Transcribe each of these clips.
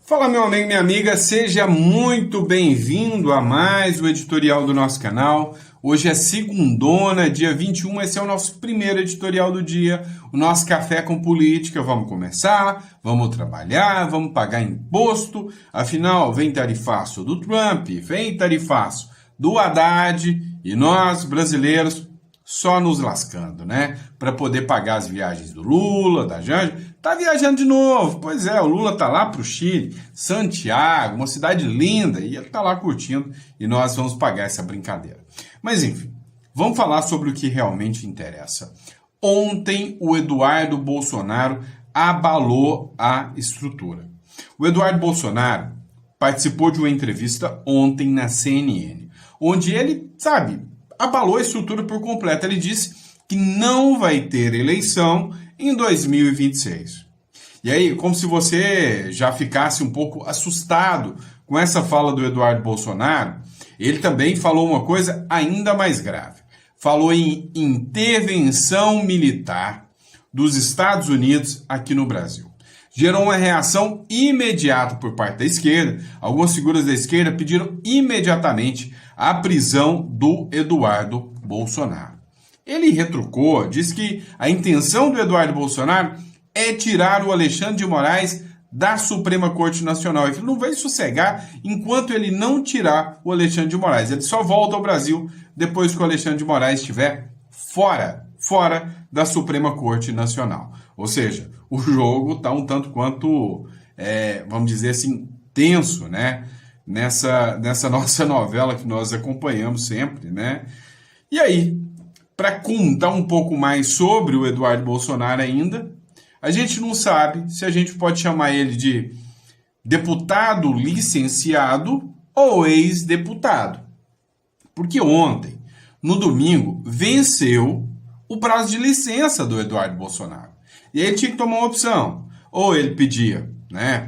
Fala, meu amigo e minha amiga, seja muito bem-vindo a mais o editorial do nosso canal. Hoje é segundona, dia 21, esse é o nosso primeiro editorial do dia, o nosso Café com Política. Vamos começar, vamos trabalhar, vamos pagar imposto, afinal, vem tarifaço do Trump, vem tarifaço do Haddad e nós, brasileiros, só nos lascando, né? Para poder pagar as viagens do Lula, da Janja. Tá viajando de novo. Pois é, o Lula tá lá pro Chile, Santiago, uma cidade linda, e ele tá lá curtindo e nós vamos pagar essa brincadeira. Mas enfim, vamos falar sobre o que realmente interessa. Ontem o Eduardo Bolsonaro abalou a estrutura. O Eduardo Bolsonaro participou de uma entrevista ontem na CNN, onde ele, abalou a estrutura por completo. Ele disse que não vai ter eleição em 2026. E aí, como se você já ficasse um pouco assustado com essa fala do Eduardo Bolsonaro, ele também falou uma coisa ainda mais grave. Falou em intervenção militar dos Estados Unidos aqui no Brasil. Gerou uma reação imediata por parte da esquerda. Algumas figuras da esquerda pediram imediatamente a prisão do Eduardo Bolsonaro. Ele retrucou, disse que a intenção do Eduardo Bolsonaro é tirar o Alexandre de Moraes da Suprema Corte Nacional. Ele não vai sossegar enquanto ele não tirar o Alexandre de Moraes. Ele só volta ao Brasil depois que o Alexandre de Moraes estiver fora da Suprema Corte Nacional. Ou seja, o jogo está um tanto quanto, vamos dizer assim, tenso, né? Nessa nossa novela que nós acompanhamos sempre, né? E aí, para contar um pouco mais sobre o Eduardo Bolsonaro ainda, a gente não sabe se a gente pode chamar ele de deputado licenciado ou ex-deputado. Porque ontem, no domingo, venceu o prazo de licença do Eduardo Bolsonaro. E aí ele tinha que tomar uma opção. Ou ele pedia,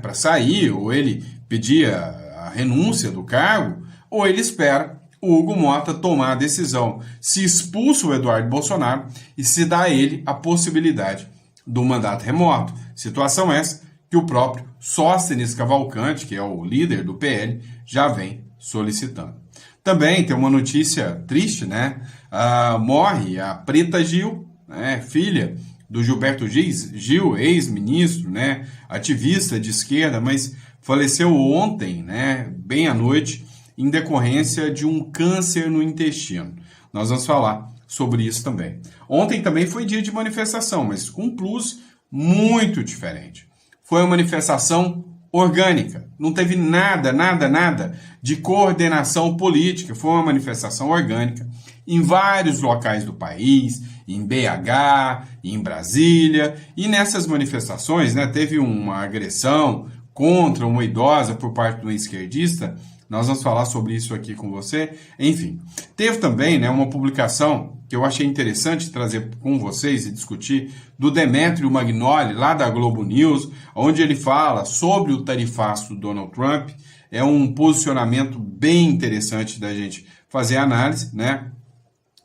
para sair, ou ele pedia a renúncia do cargo, ou ele espera o Hugo Mota tomar a decisão, se expulsa o Eduardo Bolsonaro e se dá a ele a possibilidade do mandato remoto. Situação essa que o próprio Sóstenes Cavalcante, que é o líder do PL, já vem solicitando. Também tem uma notícia triste, morre a Preta Gil, filha do Gilberto Gil, ex-ministro, ativista de esquerda, mas faleceu ontem, bem à noite, em decorrência de um câncer no intestino. Nós vamos falar sobre isso também. Ontem também foi dia de manifestação, mas com um plus muito diferente. Foi uma manifestação orgânica. Não teve nada de coordenação política. Foi uma manifestação orgânica em vários locais do país, em BH, em Brasília. E nessas manifestações, teve uma agressão contra uma idosa por parte de um esquerdista. Nós vamos falar sobre isso aqui com você. Enfim, teve também uma publicação que eu achei interessante trazer com vocês e discutir, do Demetrio Magnoli, lá da Globo News, onde ele fala sobre o tarifaço do Donald Trump. É um posicionamento bem interessante da gente fazer análise,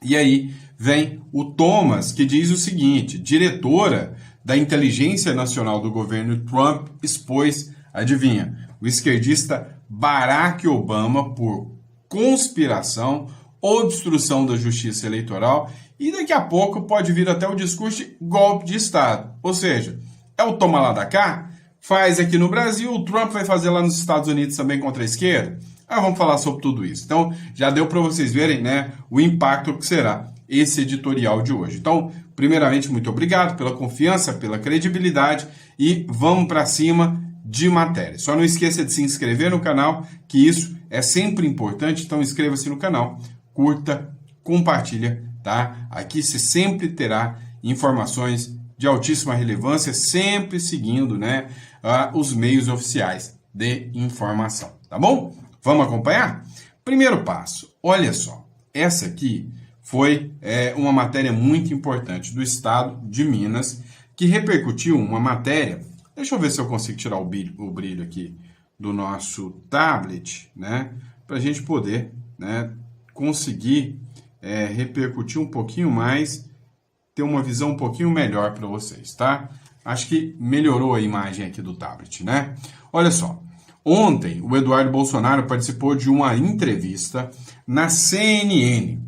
E aí vem o Thomas, que diz o seguinte: diretora da Inteligência Nacional do governo Trump expôs, adivinha, o esquerdista Barack Obama por conspiração, obstrução da justiça eleitoral e daqui a pouco pode vir até o discurso de golpe de Estado. Ou seja, é o toma lá da cá, faz aqui no Brasil, o Trump vai fazer lá nos Estados Unidos também contra a esquerda. Vamos falar sobre tudo isso. Então, já deu para vocês verem o impacto que será esse editorial de hoje. Então, primeiramente, muito obrigado pela confiança, pela credibilidade e vamos para cima de matéria. Só não esqueça de se inscrever no canal, que isso é sempre importante. Então, inscreva-se no canal, curta, compartilha, tá? Aqui você sempre terá informações de altíssima relevância, sempre seguindo, os meios oficiais de informação, tá bom? Vamos acompanhar? Primeiro passo, olha só, essa aqui foi uma matéria muito importante do estado de Minas, que repercutiu uma matéria. Deixa eu ver se eu consigo tirar o brilho aqui do nosso tablet, para a gente poder conseguir repercutir um pouquinho mais, ter uma visão um pouquinho melhor para vocês, tá? Acho que melhorou a imagem aqui do tablet, Olha só, Ontem, o Eduardo Bolsonaro participou de uma entrevista na CNN,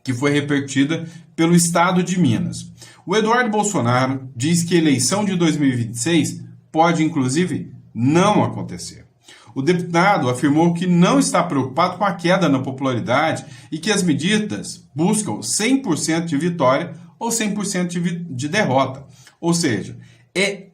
que foi repercutida pelo Estado de Minas. O Eduardo Bolsonaro diz que a eleição de 2026 pode, inclusive, não acontecer. O deputado afirmou que não está preocupado com a queda na popularidade e que as medidas buscam 100% de vitória ou 100% de derrota. Ou seja, é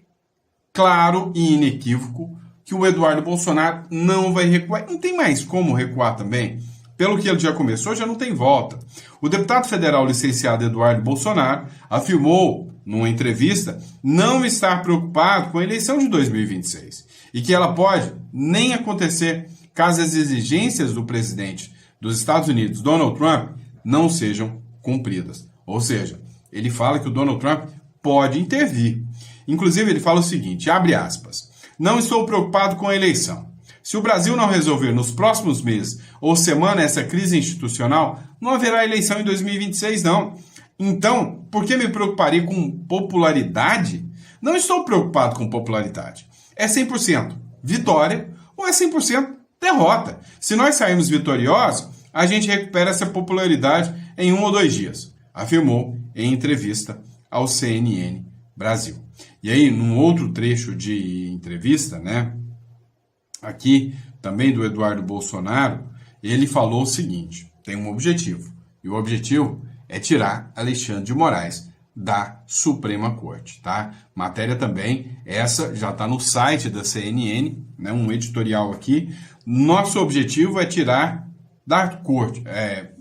claro e inequívoco que o Eduardo Bolsonaro não vai recuar. Não tem mais como recuar também. Pelo que ele já começou, já não tem volta. O deputado federal licenciado Eduardo Bolsonaro afirmou, numa entrevista, não estar preocupado com a eleição de 2026 e que ela pode nem acontecer caso as exigências do presidente dos Estados Unidos, Donald Trump, não sejam cumpridas. Ou seja, ele fala que o Donald Trump pode intervir. Inclusive, ele fala o seguinte, abre aspas, não estou preocupado com a eleição. Se o Brasil não resolver nos próximos meses ou semana essa crise institucional, não haverá eleição em 2026, não. Então, por que me preocuparia com popularidade? Não estou preocupado com popularidade. É 100% vitória ou é 100% derrota. Se nós sairmos vitoriosos, a gente recupera essa popularidade em 1 ou 2 dias, afirmou em entrevista ao CNN Brasil. E aí, num outro trecho de entrevista, né, aqui também do Eduardo Bolsonaro, ele falou o seguinte, tem um objetivo, e o objetivo é tirar Alexandre de Moraes da Suprema Corte, tá? Matéria também, essa já está no site da CNN, né, um editorial aqui, nosso objetivo é tirar da corte,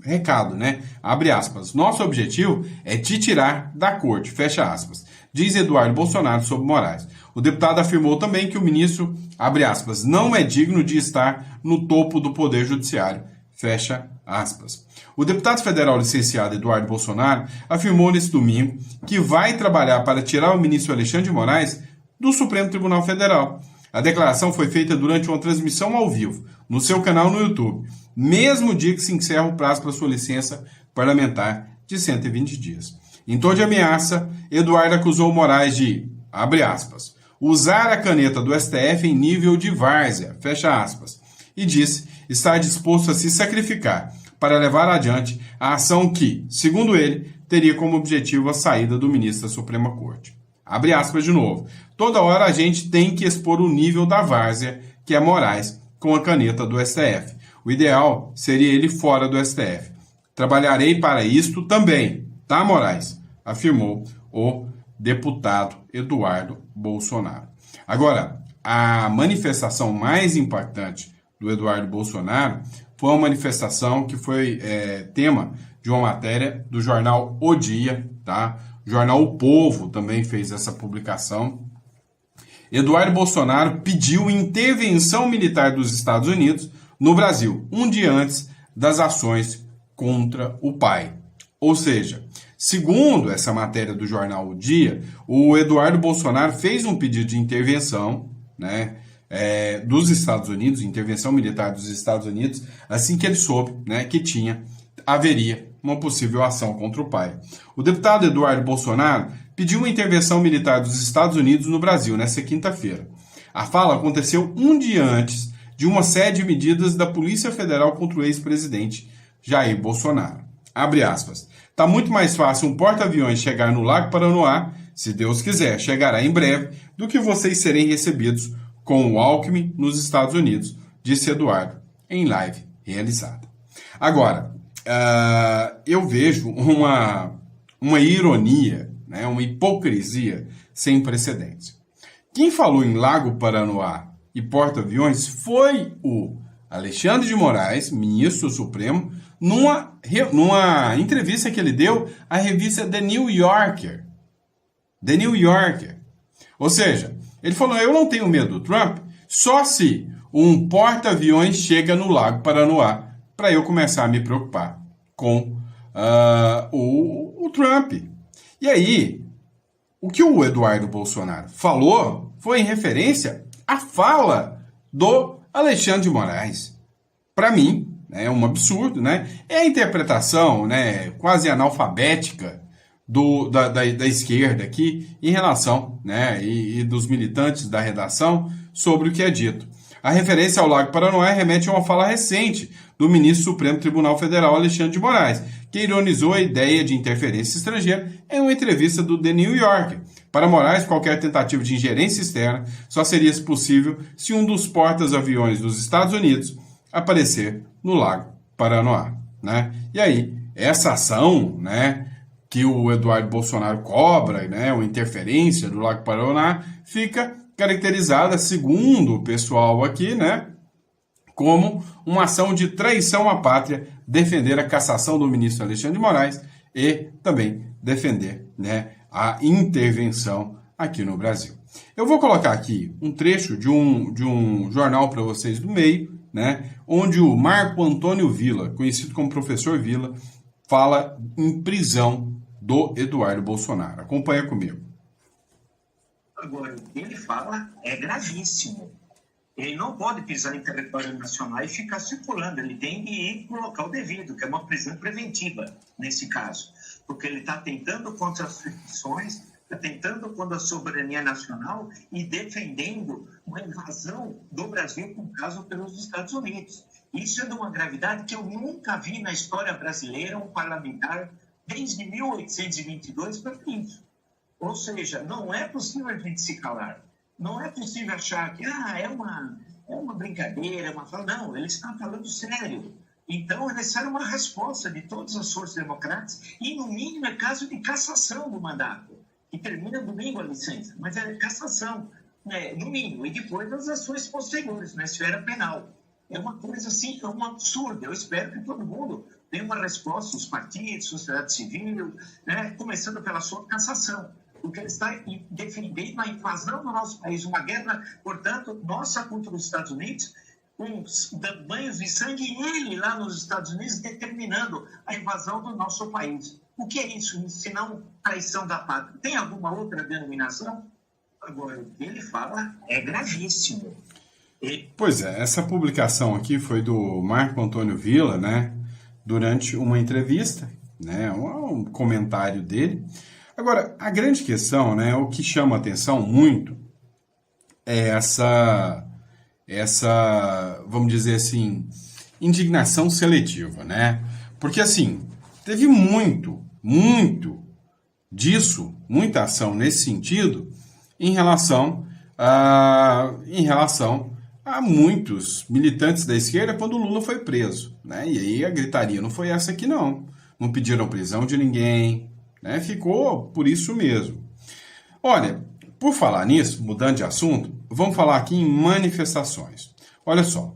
recado, né? Abre aspas. Nosso objetivo é te tirar da corte, fecha aspas. Diz Eduardo Bolsonaro sobre Moraes. O deputado afirmou também que o ministro, abre aspas, não é digno de estar no topo do Poder Judiciário, fecha aspas. O deputado federal licenciado Eduardo Bolsonaro afirmou nesse domingo que vai trabalhar para tirar o ministro Alexandre de Moraes do Supremo Tribunal Federal. A declaração foi feita durante uma transmissão ao vivo, no seu canal no YouTube, mesmo dia que se encerra o prazo para sua licença parlamentar de 120 dias. Em tom de ameaça, Eduardo acusou Moraes de, abre aspas, usar a caneta do STF em nível de várzea, fecha aspas, e disse estar disposto a se sacrificar para levar adiante a ação que, segundo ele, teria como objetivo a saída do ministro da Suprema Corte. Abre aspas de novo. Toda hora a gente tem que expor o nível da várzea, que é Moraes, com a caneta do STF. O ideal seria ele fora do STF. Trabalharei para isto também, tá, Moraes? Afirmou o deputado Eduardo Bolsonaro. Agora, a manifestação mais impactante do Eduardo Bolsonaro foi uma manifestação que foi tema de uma matéria do jornal O Dia, tá? O jornal O Povo também fez essa publicação. Eduardo Bolsonaro pediu intervenção militar dos Estados Unidos no Brasil, um dia antes das ações contra o pai. Ou seja, segundo essa matéria do jornal O Dia, o Eduardo Bolsonaro fez um pedido de intervenção, né, dos Estados Unidos, intervenção militar dos Estados Unidos, assim que ele soube, né, que haveria uma possível ação contra o pai. O deputado Eduardo Bolsonaro pediu uma intervenção militar dos Estados Unidos no Brasil nesta quinta-feira. A fala aconteceu um dia antes de uma série de medidas da Polícia Federal contra o ex-presidente Jair Bolsonaro. Abre aspas. Tá muito mais fácil um porta-aviões chegar no Lago Paranoá, se Deus quiser, chegará em breve, do que vocês serem recebidos com o Alckmin nos Estados Unidos, disse Eduardo em live realizada. Agora, eu vejo uma ironia, né, uma hipocrisia sem precedentes. Quem falou em Lago Paranoá e porta-aviões foi o Alexandre de Moraes, ministro supremo, numa entrevista que ele deu à revista The New Yorker. The New Yorker. Ou seja, ele falou, eu não tenho medo do Trump, só se um porta-aviões chega no Lago Paranoá para eu começar a me preocupar com o Trump. E aí, o que o Eduardo Bolsonaro falou foi em referência à fala do Alexandre de Moraes. Para mim, é um absurdo, né? É a interpretação, né, quase analfabética da esquerda aqui em relação, né, e dos militantes da redação sobre o que é dito. A referência ao Lago Paranoá remete a uma fala recente do ministro do Supremo Tribunal Federal, Alexandre de Moraes, que ironizou a ideia de interferência estrangeira em uma entrevista do The New Yorker. Para Moraes, qualquer tentativa de ingerência externa só seria possível se um dos portas-aviões dos Estados Unidos aparecer no Lago Paranoá, né? E aí, essa ação, né, que o Eduardo Bolsonaro cobra, né, uma interferência do Lago Paranoá, fica caracterizada, segundo o pessoal aqui, né, como uma ação de traição à pátria, defender a cassação do ministro Alexandre de Moraes e também defender, né, a intervenção aqui no Brasil. Eu vou colocar aqui um trecho de um jornal para vocês do meio, né, onde o Marco Antônio Villa, conhecido como Professor Villa, fala em prisão do Eduardo Bolsonaro. Acompanha comigo. Agora, o que ele fala é gravíssimo. Ele não pode pisar em território nacional e ficar circulando. Ele tem que ir para o local devido, que é uma prisão preventiva, nesse caso. Porque ele está tentando contra as instituições, está tentando contra a soberania nacional e defendendo uma invasão do Brasil, por caso pelos Estados Unidos. Isso é de uma gravidade que eu nunca vi na história brasileira um parlamentar, desde 1822, para isso. Ou seja, não é possível a gente se calar. Não é possível achar que é uma brincadeira, é uma fala. Não, eles estão falando sério. Então, é necessária uma resposta de todas as forças democráticas e, no mínimo, é caso de cassação do mandato, que termina domingo a licença, mas é cassação, né, no mínimo, e depois das ações posteriores, na esfera penal. É uma coisa assim, é um absurdo. Eu espero que todo mundo tenha uma resposta, os partidos, sociedade civil, né, começando pela sua cassação. Porque ele está defendendo a invasão do nosso país, uma guerra, portanto, nossa contra os Estados Unidos, com banhos de sangue, e ele lá nos Estados Unidos determinando a invasão do nosso país. O que é isso, se não traição da pátria? Tem alguma outra denominação? Agora, o que ele fala é gravíssimo. Pois é, essa publicação aqui foi do Marco Antônio Villa, né, durante uma entrevista, né, um comentário dele. Agora, a grande questão, né, o que chama a atenção muito é essa, vamos dizer assim, indignação seletiva, né? Porque, assim, teve muito disso, muita ação nesse sentido, em relação a muitos militantes da esquerda quando o Lula foi preso, né? E aí a gritaria não foi essa aqui, não. Não pediram prisão de ninguém, né? Ficou por isso mesmo. Olha, por falar nisso, mudando de assunto, vamos falar aqui em manifestações. Olha só,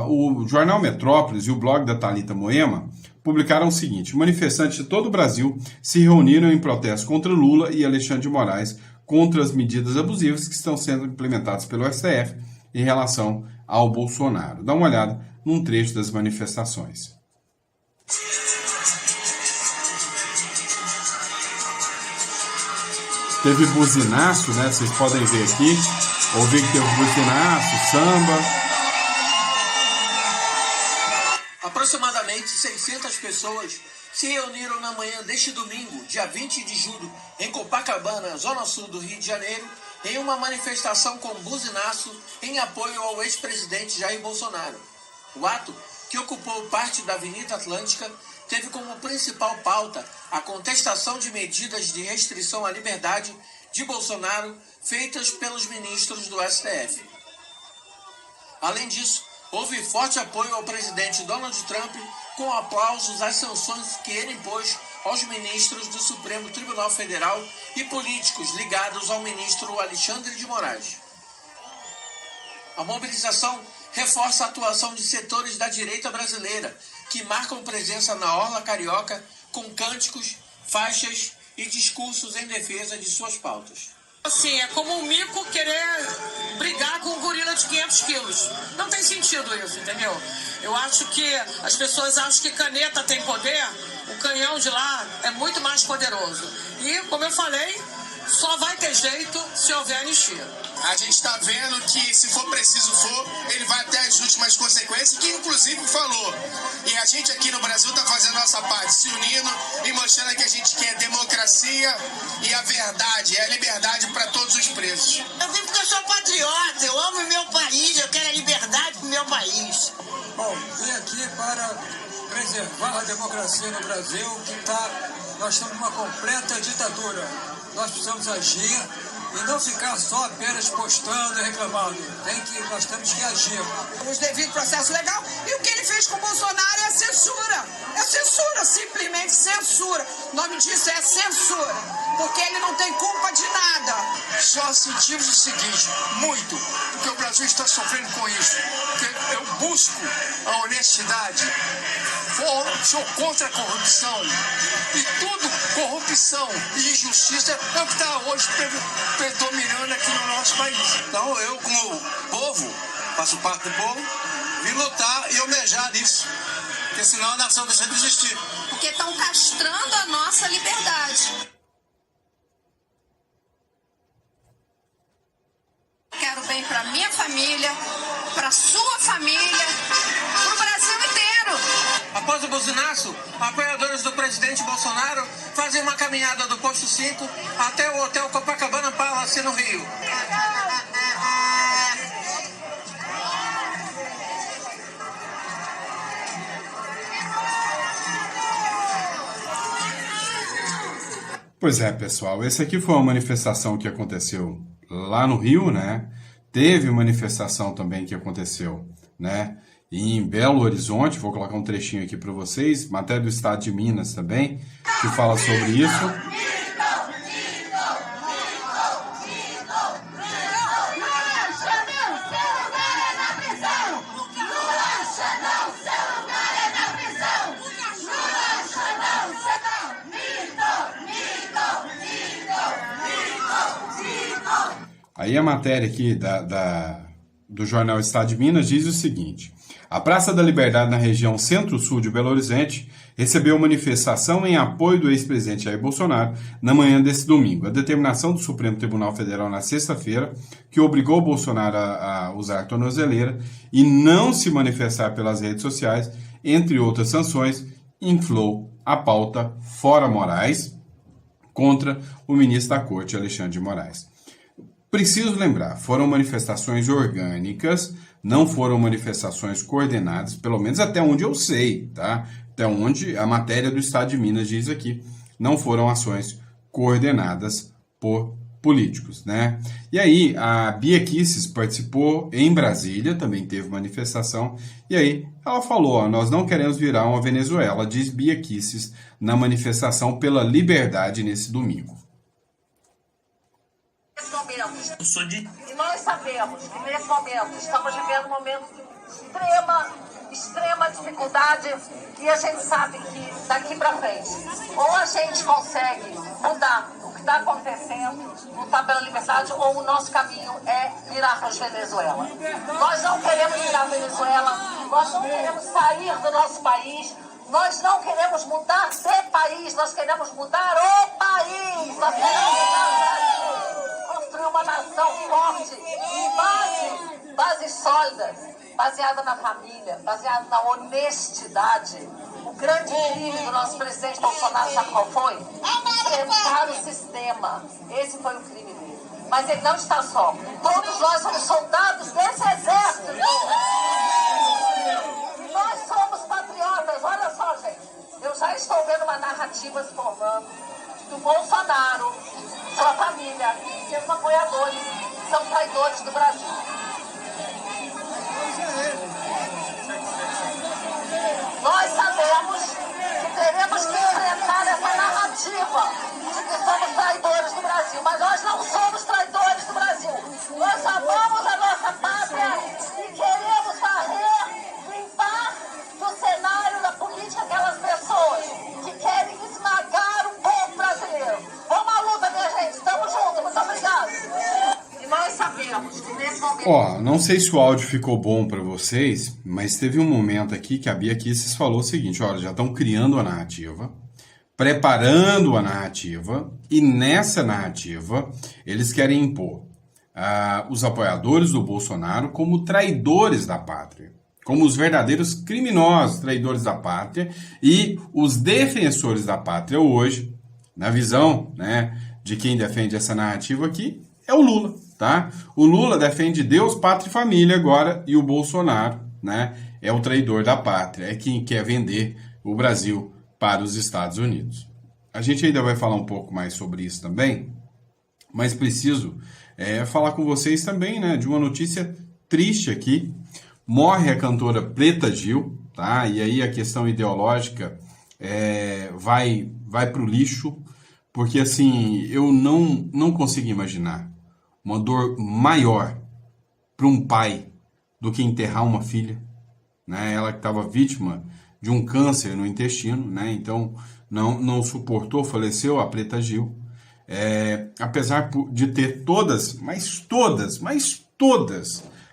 o jornal Metrópolis e o blog da Thalita Moema publicaram o seguinte: manifestantes de todo o Brasil se reuniram em protesto contra Lula e Alexandre de Moraes contra as medidas abusivas que estão sendo implementadas pelo STF em relação ao Bolsonaro. Dá uma olhada num trecho das manifestações. Teve buzinaço, né? Vocês podem ver aqui. Ouvir que teve buzinaço, samba. Aproximadamente 600 pessoas se reuniram na manhã deste domingo, dia 20 de julho, em Copacabana, zona sul do Rio de Janeiro, em uma manifestação com buzinaço em apoio ao ex-presidente Jair Bolsonaro. O ato, que ocupou parte da Avenida Atlântica, teve como principal pauta a contestação de medidas de restrição à liberdade de Bolsonaro feitas pelos ministros do STF. Além disso, houve forte apoio ao presidente Donald Trump, com aplausos às sanções que ele impôs aos ministros do Supremo Tribunal Federal e políticos ligados ao ministro Alexandre de Moraes. A mobilização reforça a atuação de setores da direita brasileira, que marcam presença na Orla Carioca com cânticos, faixas e discursos em defesa de suas pautas. Assim, é como um mico querer brigar com um gorila de 500 quilos. Não tem sentido isso, entendeu? Eu acho que as pessoas acham que caneta tem poder, o canhão de lá é muito mais poderoso. E, como eu falei, só vai ter jeito se houver anistia. A gente está vendo que, se for preciso ele vai até as últimas consequências, que inclusive falou. E a gente aqui no Brasil está fazendo a nossa parte, se unindo e mostrando que a gente quer democracia e a verdade, a liberdade para todos os presos. Eu vim porque eu sou patriota, eu amo meu país, eu quero país. Bom, vim aqui para preservar a democracia no Brasil, nós estamos numa completa ditadura. Nós precisamos agir e não ficar só apenas postando e reclamando. Nós temos que agir. Os devidos processo legal, e o que ele fez com o Bolsonaro é censura. É censura, simplesmente censura. O nome disso é censura, porque ele não tem culpa de nada. Só sentimos o seguinte, muito, porque o Brasil está sofrendo com isso. Porque eu busco a honestidade, sou contra a corrupção. E tudo, corrupção e injustiça, é o que está hoje predominando aqui no nosso país. Então eu, como povo, faço parte do povo, vim lutar e almejar isso. Porque senão a nação deixa de existir. Porque estão castrando a nossa liberdade. Quero bem para minha família, para sua família, para o Brasil inteiro. Após o buzinaço, apoiadores do presidente Bolsonaro fazem uma caminhada do posto 5 até o Hotel Copacabana Palace no Rio. Pois é, pessoal, essa aqui foi uma manifestação que aconteceu lá no Rio, né? Teve manifestação também que aconteceu, né, em Belo Horizonte. Vou colocar um trechinho aqui para vocês, matéria do Estado de Minas também, que fala sobre isso. Aí a matéria aqui do jornal Estado de Minas diz o seguinte: a Praça da Liberdade na região centro-sul de Belo Horizonte recebeu manifestação em apoio do ex-presidente Jair Bolsonaro na manhã desse domingo. A determinação do Supremo Tribunal Federal na sexta-feira, que obrigou Bolsonaro a usar tornozeleira e não se manifestar pelas redes sociais, entre outras sanções, inflou a pauta Fora Moraes contra o ministro da Corte, Alexandre de Moraes. Preciso lembrar, foram manifestações orgânicas, não foram manifestações coordenadas, pelo menos até onde eu sei, tá? Até onde a matéria do Estado de Minas diz aqui, não foram ações coordenadas por políticos, né? E aí, a Bia Kicis participou em Brasília, também teve manifestação, e aí ela falou, ó, nós não queremos virar uma Venezuela, diz Bia Kicis na manifestação pela liberdade nesse domingo. E nós sabemos que nesse momento estamos vivendo um momento de extrema dificuldade, e a gente sabe que daqui para frente ou a gente consegue mudar o que está acontecendo, lutar pela liberdade, ou o nosso caminho é virar para Venezuela. Nós não queremos virar Venezuela, nós não queremos sair do nosso país, nós não queremos mudar de país, nós queremos mudar o país, nós queremos mudar o Brasil. Construir uma nação forte, em bases sólidas, baseada na família, baseada na honestidade. O grande crime do nosso presidente Bolsonaro, sabe qual foi? Enfrentar o sistema. Esse foi o crime dele. Mas ele não está só. Todos nós somos soldados desse exército. E nós somos patriotas. Olha só, gente. Eu já estou vendo uma narrativa se formando do Bolsonaro, sua família, seus apoiadores, são traidores do Brasil. Nós sabemos que teremos que enfrentar essa narrativa de que somos traidores do Brasil, mas nós não somos traidores do Brasil. Nós amamos a nossa pátria e queremos limpar do cenário da política aquelas pessoas que querem esmagar o povo brasileiro. Vamos à luta, minha gente. Estamos juntos. Muito obrigado. E nós sabemos que nesse momento... Ó, não sei se o áudio ficou bom para vocês, mas teve um momento aqui que a Bia Kicis falou o seguinte, olha, já estão criando a narrativa, preparando a narrativa, e nessa narrativa eles querem impor os apoiadores do Bolsonaro como traidores da pátria, como os verdadeiros criminosos traidores da pátria, e os defensores da pátria hoje, na visão, né, de quem defende essa narrativa aqui, é o Lula, tá? O Lula defende Deus, pátria e família agora, e o Bolsonaro né, é o traidor da pátria, é quem quer vender o Brasil para os Estados Unidos. A gente ainda vai falar um pouco mais sobre isso também, mas preciso falar com vocês também, né, de uma notícia triste aqui. Morre a cantora Preta Gil, tá? E aí a questão ideológica vai para o lixo, porque assim, eu não consigo imaginar uma dor maior para um pai do que enterrar uma filha, né? Ela que estava vítima de um câncer no intestino, né? Então não suportou, faleceu, a Preta Gil. Apesar de ter todas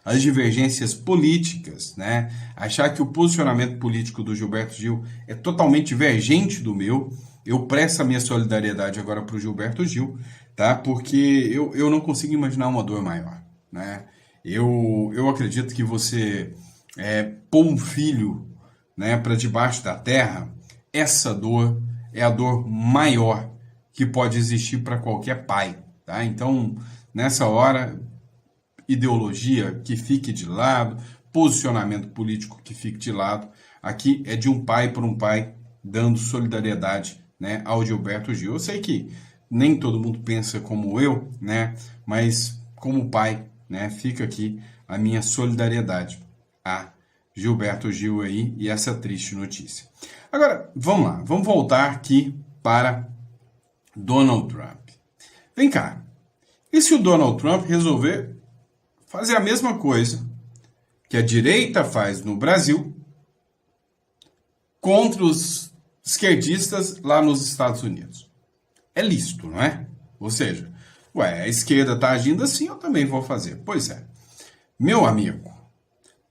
as divergências políticas, né? Achar que o posicionamento político do Gilberto Gil é totalmente divergente do meu, eu presto a minha solidariedade agora para o Gilberto Gil, tá? Porque eu não consigo imaginar uma dor maior, né? Eu acredito que você pôr um filho, né, para debaixo da terra, essa dor é a dor maior que pode existir para qualquer pai, tá? Então, nessa hora, ideologia que fique de lado, posicionamento político que fique de lado. Aqui é de um pai para um pai, dando solidariedade, né, ao Gilberto Gil. Eu sei que nem todo mundo pensa como eu, né, mas como pai, né, fica aqui a minha solidariedade a Gilberto Gil aí e essa triste notícia. Agora, vamos lá, vamos voltar aqui para Donald Trump. Vem cá, e se o Donald Trump resolver fazer a mesma coisa que a direita faz no Brasil contra os esquerdistas lá nos Estados Unidos? É lícito, não é? Ou seja, a esquerda está agindo assim, eu também vou fazer. Pois é. Meu amigo,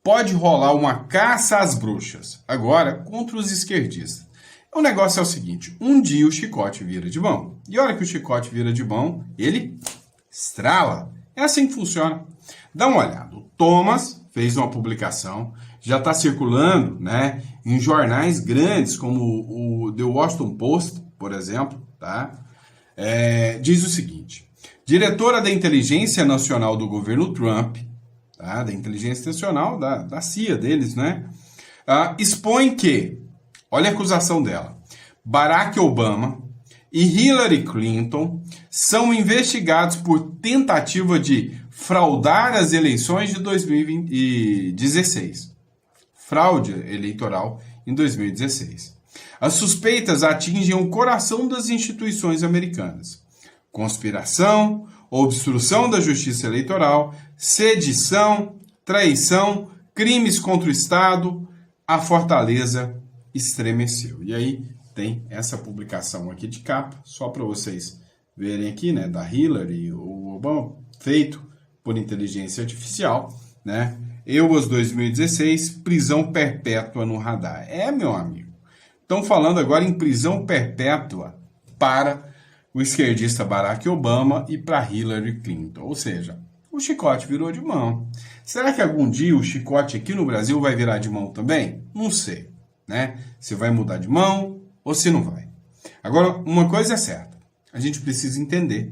pode rolar uma caça às bruxas agora contra os esquerdistas. O negócio é o seguinte, um dia o chicote vira de mão. E a hora que o chicote vira de mão, ele estrala. É assim que funciona. Dá uma olhada. O Thomas fez uma publicação, já está circulando, né, em jornais grandes, como o The Washington Post, por exemplo, tá? Diz o seguinte: diretora da Inteligência Nacional do governo Trump, tá, da Inteligência Nacional, da CIA deles, né, expõe que, olha a acusação dela, Barack Obama e Hillary Clinton são investigados por tentativa de fraudar as eleições de 2016. Fraude eleitoral em 2016. As suspeitas atingem o coração das instituições americanas. Conspiração, obstrução da justiça eleitoral, sedição, traição, crimes contra o Estado, a fortaleza estremeceu. E aí tem essa publicação aqui de capa, só para vocês verem aqui, né, da Hillary, o Obama, feito por inteligência artificial, né? EUAS 2016, prisão perpétua no radar. Meu amigo. Estão falando agora em prisão perpétua para o esquerdista Barack Obama e para Hillary Clinton. Ou seja, o chicote virou de mão. Será que algum dia o chicote aqui no Brasil vai virar de mão também? Não sei, né? Se vai mudar de mão ou se não vai. Agora, uma coisa é certa. A gente precisa entender,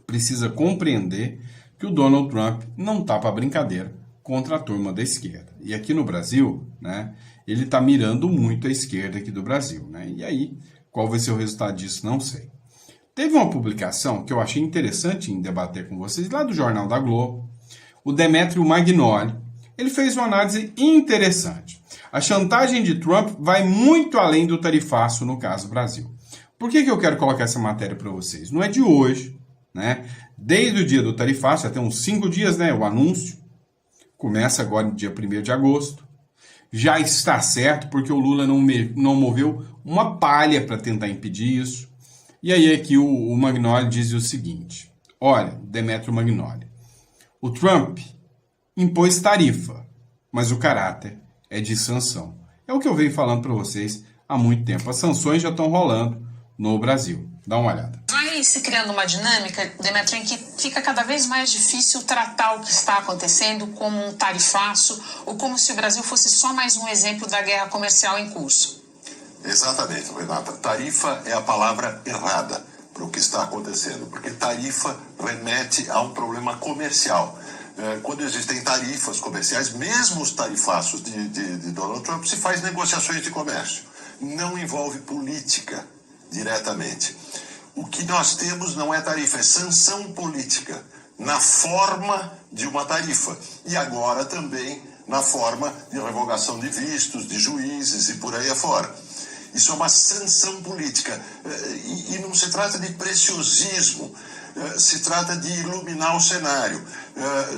precisa compreender que o Donald Trump não está para brincadeira contra a turma da esquerda. E aqui no Brasil, né, ele está mirando muito a esquerda aqui do Brasil, né? E aí, qual vai ser o resultado disso? Não sei. Teve uma publicação que eu achei interessante em debater com vocês, lá do Jornal da Globo, o Demetrio Magnoli. Ele fez uma análise interessante. A chantagem de Trump vai muito além do tarifaço no caso Brasil. Por que eu quero colocar essa matéria para vocês? Não é de hoje, né? Desde o dia do tarifaço, até uns 5 dias, né? O anúncio começa agora no dia 1º de agosto. Já está certo, porque o Lula não moveu uma palha para tentar impedir isso. E aí aqui o Magnoli diz o seguinte: olha, Demetrio Magnoli, o Trump impôs tarifa, mas o caráter é de sanção. É o que eu venho falando para vocês há muito tempo. As sanções já estão rolando no Brasil. Dá uma olhada. Vai se criando uma dinâmica, Demetrio, em que fica cada vez mais difícil tratar o que está acontecendo como um tarifaço ou como se o Brasil fosse só mais um exemplo da guerra comercial em curso. Exatamente, Renata. Tarifa é a palavra errada para o que está acontecendo, porque tarifa remete a um problema comercial. quando existem tarifas comerciais, mesmo os tarifaços de Donald Trump, se faz negociações de comércio. Não envolve política diretamente. O que nós temos não é tarifa, é sanção política, na forma de uma tarifa. E agora também na forma de revogação de vistos, de juízes e por aí afora. Isso é uma sanção política. E não se trata de preciosismo, se trata de iluminar o cenário.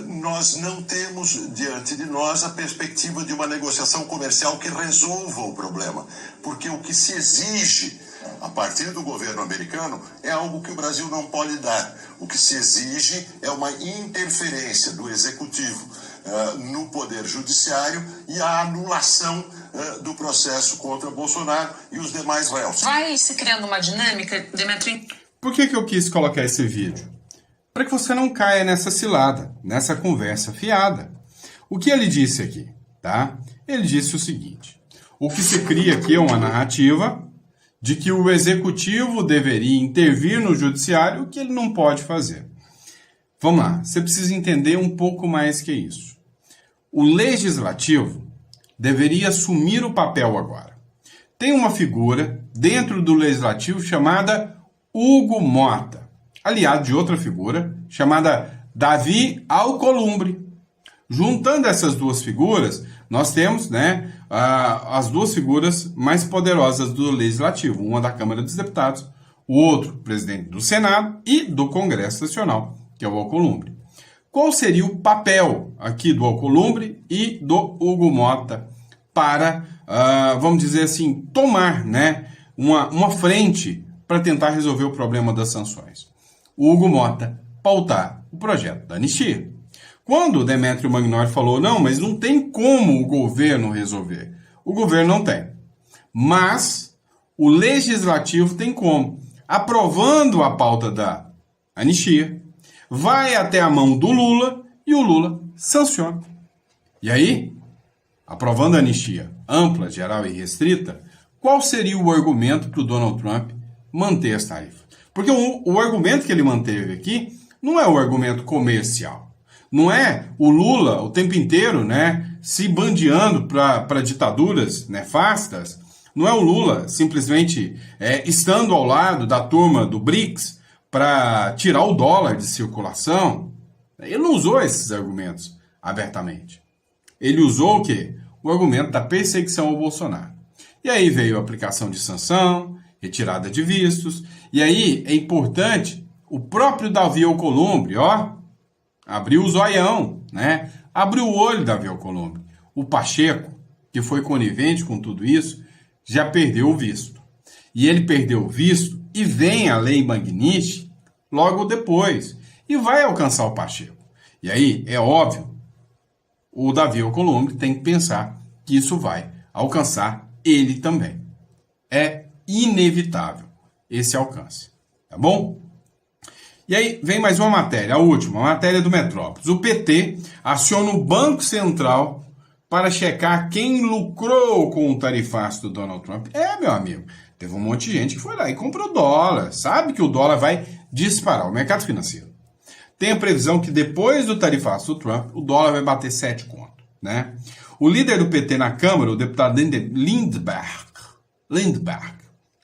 Nós não temos diante de nós a perspectiva de uma negociação comercial que resolva o problema, porque o que se exige a partir do governo americano é algo que o Brasil não pode dar. O que se exige é uma interferência do executivo no poder judiciário e a anulação do processo contra Bolsonaro e os demais réus. Vai se criando uma dinâmica, Demetrio. Por que eu quis colocar esse vídeo? Para que você não caia nessa cilada, nessa conversa fiada. O que ele disse aqui, tá? Ele disse o seguinte: o que se cria aqui é uma narrativa de que o executivo deveria intervir no judiciário, o que ele não pode fazer. Vamos lá, você precisa entender um pouco mais que isso. O legislativo deveria assumir o papel agora. Tem uma figura dentro do legislativo chamada Hugo Mota, aliado de outra figura chamada Davi Alcolumbre. Juntando essas duas figuras, nós temos, as duas figuras mais poderosas do Legislativo, uma da Câmara dos Deputados, o outro presidente do Senado e do Congresso Nacional, que é o Alcolumbre. Qual seria o papel aqui do Alcolumbre e do Hugo Mota para, vamos dizer assim, tomar uma frente para tentar resolver o problema das sanções? O Hugo Mota pautar o projeto da anistia. Quando o Demetrio Magnoli falou, não, mas não tem como o governo resolver. O governo não tem. Mas o legislativo tem como. Aprovando a pauta da anistia, vai até a mão do Lula e o Lula sanciona. E aí, aprovando a anistia ampla, geral e restrita, qual seria o argumento para o Donald Trump manter as tarifas? Porque o argumento que ele manteve aqui não é o argumento comercial. Não é o Lula o tempo inteiro se bandeando para ditaduras nefastas. Não é o Lula simplesmente estando ao lado da turma do BRICS para tirar o dólar de circulação. Ele não usou esses argumentos abertamente. Ele usou o quê? O argumento da perseguição ao Bolsonaro. E aí veio a aplicação de sanção, retirada de vistos. E aí é importante o próprio Davi Alcolumbre, abriu o zoião, abriu o olho, Davi Alcolumbre. O Pacheco, que foi conivente com tudo isso, já perdeu o visto. E ele perdeu o visto e vem a Lei Magnitsky logo depois. E vai alcançar o Pacheco. E aí, é óbvio, o Davi Alcolumbre tem que pensar que isso vai alcançar ele também. É inevitável esse alcance. Tá bom? E aí vem mais uma matéria, a última, a matéria do Metrópolis. O PT aciona o Banco Central para checar quem lucrou com o tarifaço do Donald Trump. Meu amigo, teve um monte de gente que foi lá e comprou dólar. Sabe que o dólar vai disparar, o mercado financeiro. Tem a previsão que depois do tarifaço do Trump, o dólar vai bater 7 conto. O líder do PT na Câmara, o deputado Lindbergh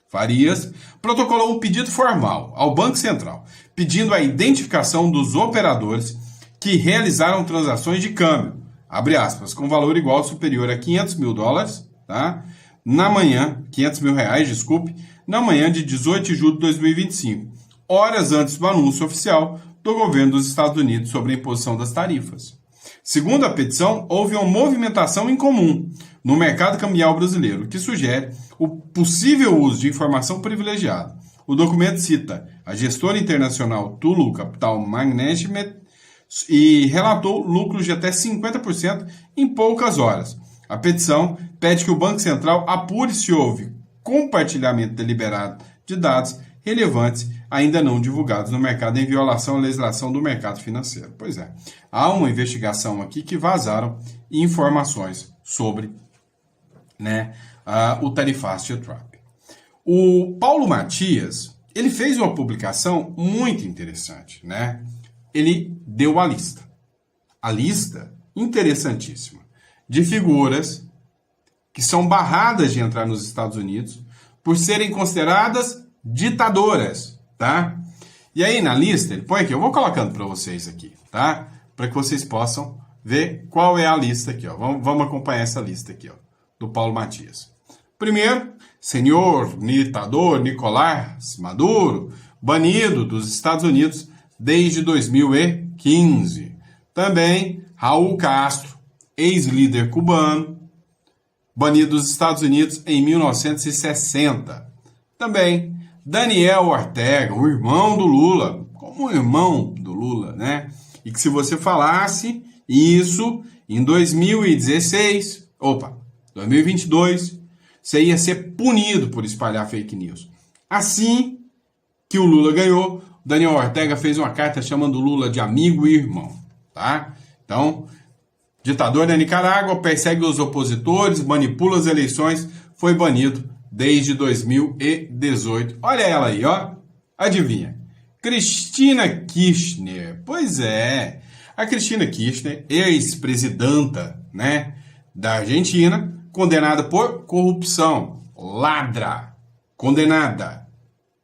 Farias, protocolou um pedido formal ao Banco Central, pedindo a identificação dos operadores que realizaram transações de câmbio, abre aspas, com valor igual ou superior a $500 mil, na manhã, R$500 mil, na manhã de 18 de julho de 2025, horas antes do anúncio oficial do governo dos Estados Unidos sobre a imposição das tarifas. Segundo a petição, houve uma movimentação incomum no mercado cambial brasileiro, que sugere o possível uso de informação privilegiada. O documento cita a gestora internacional Tulu Capital Management e relatou lucros de até 50% em poucas horas. A petição pede que o Banco Central apure se houve compartilhamento deliberado de dados relevantes ainda não divulgados no mercado em violação à legislação do mercado financeiro. Pois é, há uma investigação aqui que vazaram informações sobre o tarifaço de Trump. O Paulo Matias, ele fez uma publicação muito interessante, Ele deu a lista. a lista interessantíssima de figuras que são barradas de entrar nos Estados Unidos por serem consideradas ditadoras, tá? E aí na lista, ele põe aqui, eu vou colocando para vocês aqui, tá? Para que vocês possam ver qual é a lista aqui, ó. Vamos acompanhar essa lista aqui, ó, do Paulo Matias. Primeiro, senhor ditador Nicolás Maduro, banido dos Estados Unidos desde 2015. Também Raul Castro, ex-líder cubano, banido dos Estados Unidos em 1960. Também Daniel Ortega, o irmão do Lula, como irmão do Lula, né? E que se você falasse isso em 2016, 2022, você ia ser punido por espalhar fake news. Assim que o Lula ganhou, Daniel Ortega fez uma carta chamando o Lula de amigo e irmão, tá? Então, ditador da Nicarágua, persegue os opositores, manipula as eleições, foi banido desde 2018. Olha ela aí, ó. Adivinha? Cristina Kirchner. Pois é. A Cristina Kirchner, ex-presidenta, né, da Argentina, condenada por corrupção. Ladra. Condenada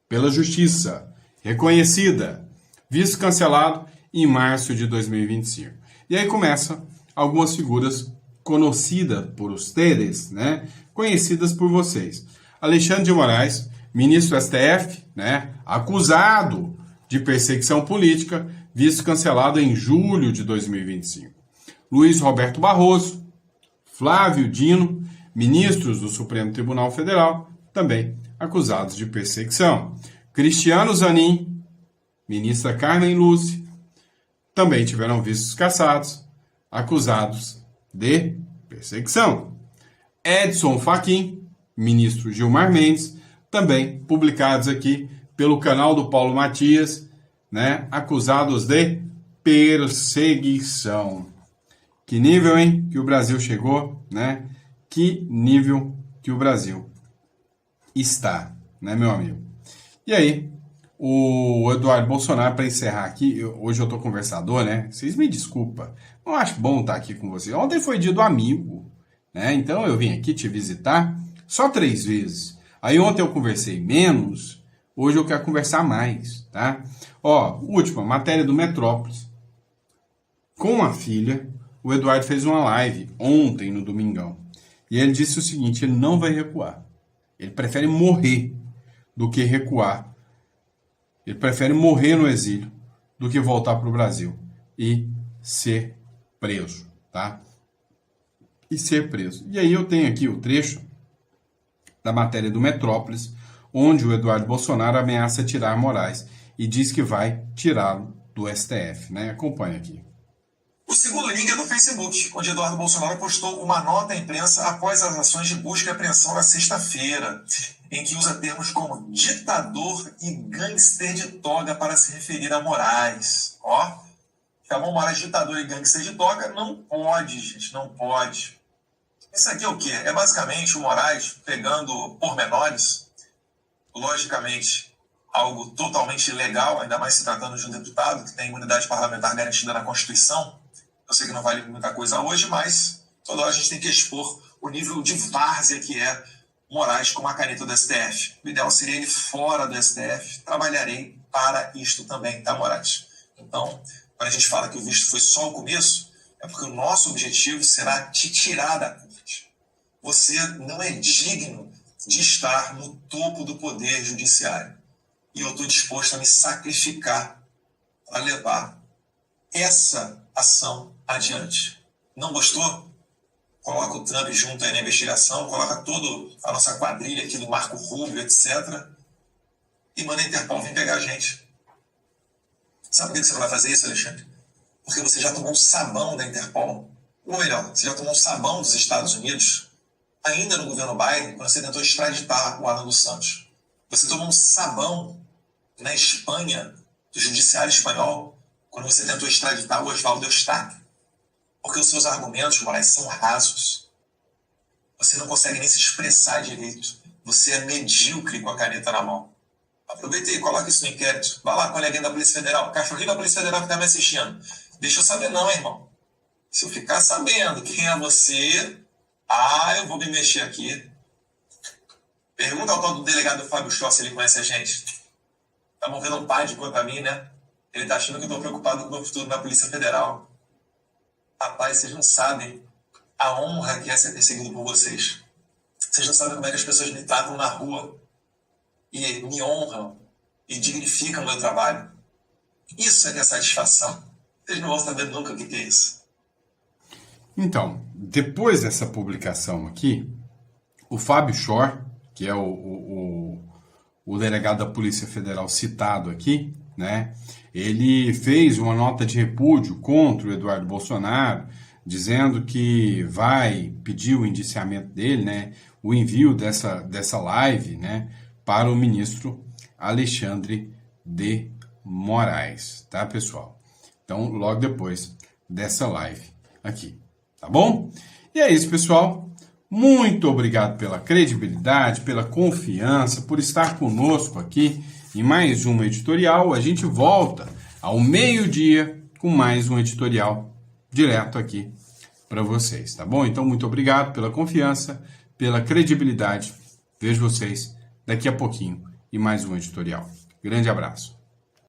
pela justiça. Reconhecida. Visto cancelado em março de 2025. E aí começa algumas figuras conhecidas por ustedes, né? Conhecidas por vocês. Alexandre de Moraes, ministro do STF, né? Acusado de perseguição política, visto cancelado em julho de 2025. Luiz Roberto Barroso, Flávio Dino, ministros do Supremo Tribunal Federal, também acusados de perseguição. Cristiano Zanin, ministra Carmen Lúcia, também tiveram vistos cassados, acusados de perseguição. Edson Fachin, ministro Gilmar Mendes, também publicados aqui pelo canal do Paulo Matias, né, acusados de perseguição. Que nível, hein, que o Brasil chegou, né? Que nível que o Brasil está, né, meu amigo? E aí, o Eduardo Bolsonaro, para encerrar aqui, hoje eu tô conversador, né? Vocês me desculpam, não acho bom estar aqui com vocês. Ontem foi dia do amigo, né? Então eu vim aqui te visitar só 3 vezes. Aí ontem eu conversei menos, hoje eu quero conversar mais, tá? Ó, última, matéria do Metrópolis. Com a filha, o Eduardo fez uma live ontem, no domingão. E ele disse o seguinte, ele não vai recuar. Ele prefere morrer do que recuar. Ele prefere morrer no exílio do que voltar para o Brasil e ser preso, tá? E ser preso. E aí eu tenho aqui o trecho da matéria do Metrópolis, onde o Eduardo Bolsonaro ameaça tirar Moraes e diz que vai tirá-lo do STF, né? Acompanha aqui. O segundo link é do Facebook, onde Eduardo Bolsonaro postou uma nota à imprensa após as ações de busca e apreensão na sexta-feira, em que usa termos como ditador e gangster de toga para se referir a Moraes. Ó, chamou Moraes de ditador e gangster de toga? Não pode, gente, não pode. Isso aqui é o quê? É basicamente o Moraes pegando pormenores, logicamente, algo totalmente ilegal, ainda mais se tratando de um deputado que tem imunidade parlamentar garantida na Constituição. Eu sei que não vale muita coisa hoje, mas toda hora a gente tem que expor o nível de várzea que é Moraes com a caneta do STF. O ideal seria ele fora do STF. Trabalharei para isto também, tá, Moraes? Então, quando a gente fala que o visto foi só o começo, é porque o nosso objetivo será te tirar da corte. Você não é digno de estar no topo do poder judiciário. E eu estou disposto a me sacrificar para levar essa ação adiante. Não gostou? Coloca o Trump junto aí na investigação, coloca toda a nossa quadrilha aqui do Marco Rubio, etc. E manda a Interpol vir pegar a gente. Sabe por que você não vai fazer isso, Alexandre? Porque você já tomou um sabão da Interpol. Ou melhor, você já tomou um sabão dos Estados Unidos, ainda no governo Biden, quando você tentou extraditar o Alan dos Santos. Você tomou um sabão na Espanha, do judiciário espanhol, quando você tentou extraditar o Oswaldo Eustáquio. Porque os seus argumentos, Moraes, são rasos. Você não consegue nem se expressar direito. Você é medíocre com a caneta na mão. Aproveita e coloca isso no inquérito. Vai lá com a coleguinha da Polícia Federal. Cachorrinho da Polícia Federal que está me assistindo. Deixa eu saber não, hein, irmão. Se eu ficar sabendo quem é você, eu vou me mexer aqui. Pergunta ao tal do delegado Fábio Chor se ele conhece a gente. Tá movendo um pai de quanto a mim, né? Ele tá achando que eu tô preocupado com o meu futuro na Polícia Federal. Rapaz, vocês não sabem a honra que é ser perseguido por vocês. Vocês não sabem como é que as pessoas me tratam na rua e me honram e dignificam o meu trabalho. Isso é que é satisfação. Vocês não vão saber nunca o que é isso. Então, depois dessa publicação aqui, o Fábio Chor, que é o delegado da Polícia Federal citado aqui, né, ele fez uma nota de repúdio contra o Eduardo Bolsonaro, dizendo que vai pedir o indiciamento dele, né, o envio dessa live, né, para o ministro Alexandre de Moraes, tá, pessoal? Então, logo depois dessa live aqui, tá bom? E é isso, pessoal. Muito obrigado pela credibilidade, pela confiança, por estar conosco aqui em mais uma editorial. A gente volta ao meio-dia com mais um editorial direto aqui para vocês, tá bom? Então, muito obrigado pela confiança, pela credibilidade. Vejo vocês daqui a pouquinho em mais um editorial. Grande abraço.